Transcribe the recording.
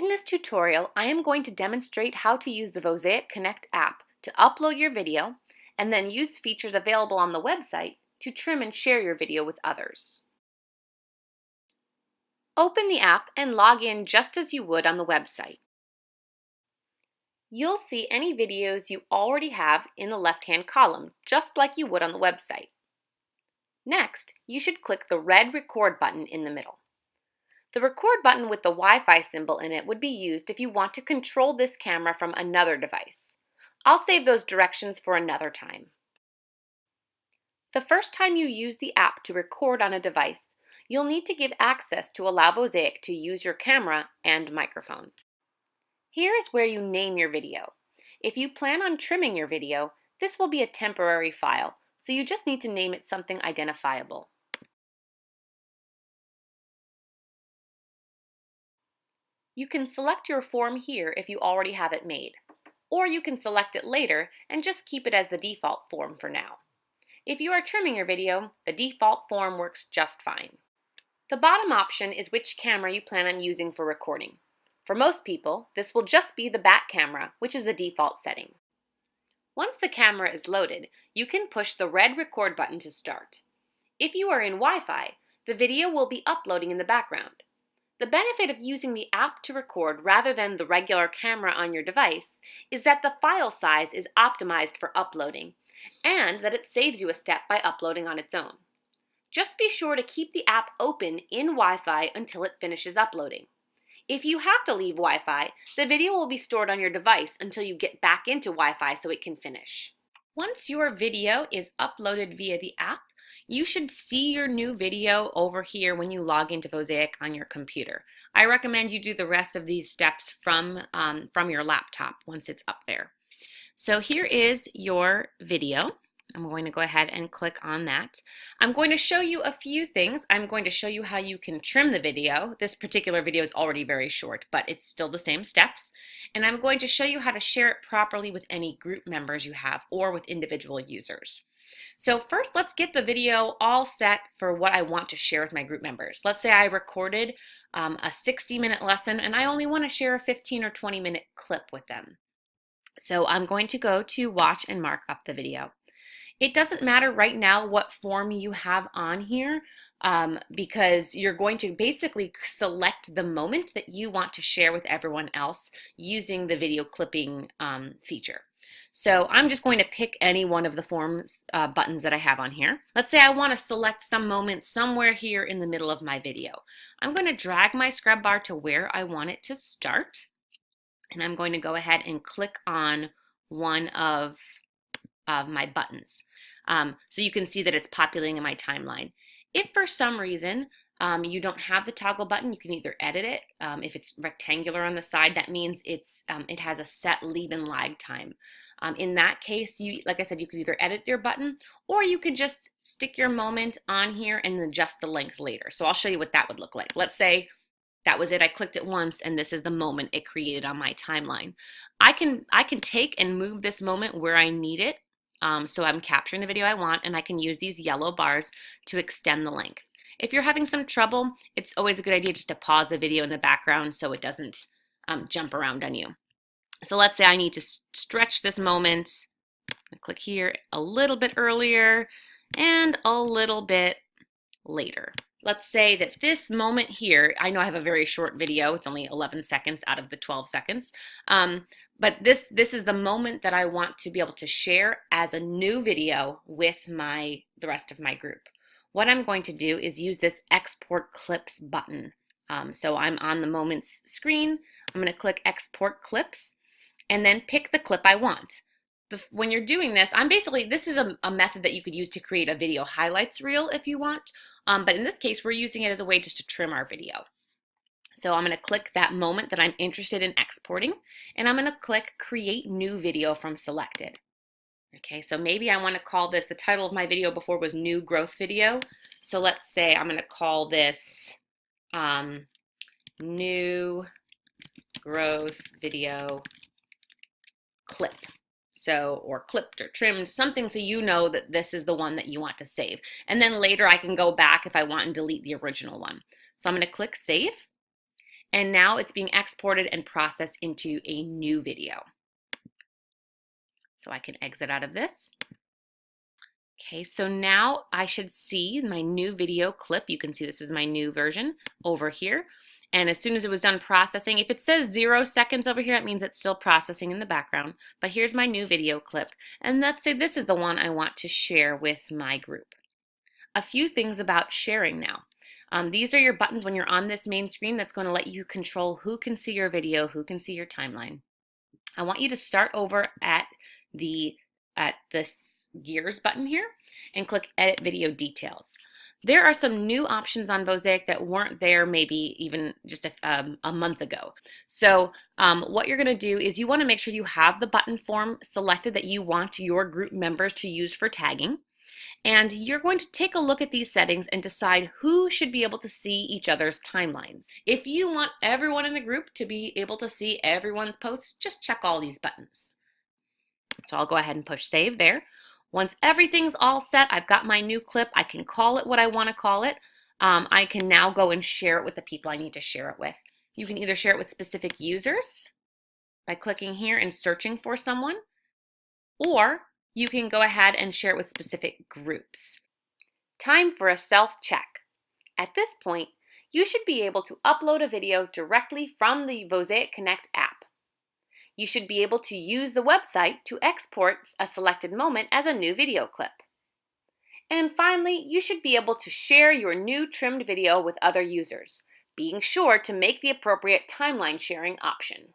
In this tutorial, I am going to demonstrate how to use the Vosaic Connect app to upload your video and then use features available on the website to trim and share your video with others. Open the app and log in just as you would on the website. You'll see any videos you already have in the left-hand column, just like you would on the website. Next, you should click the red record button in the middle. The record button with the Wi-Fi symbol in it would be used if you want to control this camera from another device. I'll save those directions for another time. The first time you use the app to record on a device, you'll need to give access to allow Vosaic to use your camera and microphone. Here is where you name your video. If you plan on trimming your video, this will be a temporary file, so you just need to name it something identifiable. You can select your form here if you already have it made, or you can select it later and just keep it as the default form for now. If you are trimming your video, the default form works just fine. The bottom option is which camera you plan on using for recording. For most people, this will just be the back camera, which is the default setting. Once the camera is loaded, you can push the red record button to start. If you are in Wi-Fi, the video will be uploading in the background. The benefit of using the app to record rather than the regular camera on your device is that the file size is optimized for uploading, and that it saves you a step by uploading on its own. Just be sure to keep the app open in Wi-Fi until it finishes uploading. If you have to leave Wi-Fi, the video will be stored on your device until you get back into Wi-Fi so it can finish. Once your video is uploaded via the app, you should see your new video over here when you log into Vosaic on your computer. I recommend you do the rest of these steps from your laptop once it's up there. So here is your video. I'm going to go ahead and click on that. I'm going to show you a few things. I'm going to show you how you can trim the video. This particular video is already very short, but it's still the same steps. And I'm going to show you how to share it properly with any group members you have or with individual users. So first, let's get the video all set for what I want to share with my group members. Let's say I recorded a 60-minute lesson and I only want to share a 15 or 20-minute clip with them. So I'm going to go to watch and mark up the video. It doesn't matter right now what form you have on here because you're going to basically select the moment that you want to share with everyone else using the video clipping feature. So I'm just going to pick any one of the forms buttons that I have on here. Let's say I want to select some moment somewhere here in the middle of my video. I'm going to drag my scrub bar to where I want it to start, and I'm going to go ahead and click on one of my buttons. So you can see that it's populating in my timeline. If for some reason you don't have the toggle button, you can either edit it. If it's rectangular on the side, that means it has a set lead and lag time. In that case, like I said, you could either edit your button or you could just stick your moment on here and adjust the length later. So I'll show you what that would look like. Let's say that was it. I clicked it once and this is the moment it created on my timeline. I can take and move this moment where I need it. So I'm capturing the video I want, and I can use these yellow bars to extend the length. If you're having some trouble, it's always a good idea just to pause the video in the background so it doesn't jump around on you. So let's say I need to stretch this moment. I click here a little bit earlier and a little bit later. Let's say that this moment here, I know I have a very short video, it's only 11 seconds out of the 12 seconds, but this is the moment that I want to be able to share as a new video with the rest of my group. What I'm going to do is use this Export Clips button. So I'm on the moments screen, I'm going to click Export Clips, and then pick the clip I want. When you're doing this, this is a method that you could use to create a video highlights reel if you want. But in this case, we're using it as a way just to trim our video. So I'm going to click that moment that I'm interested in exporting, and I'm going to click Create New Video from Selected. Okay, so maybe I want to call this, the title of my video before was New Growth Video. So let's say I'm going to call this New Growth Video Clip. So, or clipped or trimmed, something so you know that this is the one that you want to save. And then later I can go back if I want and delete the original one. So I'm going to click Save. And now it's being exported and processed into a new video. So I can exit out of this. Okay, so now I should see my new video clip. You can see this is my new version over here. And as soon as it was done processing, if it says 0 seconds over here, it means it's still processing in the background. But here's my new video clip. And let's say this is the one I want to share with my group. A few things about sharing now. These are your buttons when you're on this main screen that's going to let you control who can see your video, who can see your timeline. I want you to start over at the gears button here and click Edit Video Details. There are some new options on Vosaic that weren't there maybe even just a month ago. So what you're going to do is you want to make sure you have the button form selected that you want your group members to use for tagging. And you're going to take a look at these settings and decide who should be able to see each other's timelines. If you want everyone in the group to be able to see everyone's posts, just check all these buttons. So I'll go ahead and push save there. Once everything's all set, I've got my new clip. I can call it what I want to call it. I can now go and share it with the people I need to share it with. You can either share it with specific users by clicking here and searching for someone, or you can go ahead and share it with specific groups. Time for a self-check. At this point, you should be able to upload a video directly from the Vosaic Connect app. You should be able to use the website to export a selected moment as a new video clip. And finally, you should be able to share your new trimmed video with other users, being sure to make the appropriate timeline sharing option.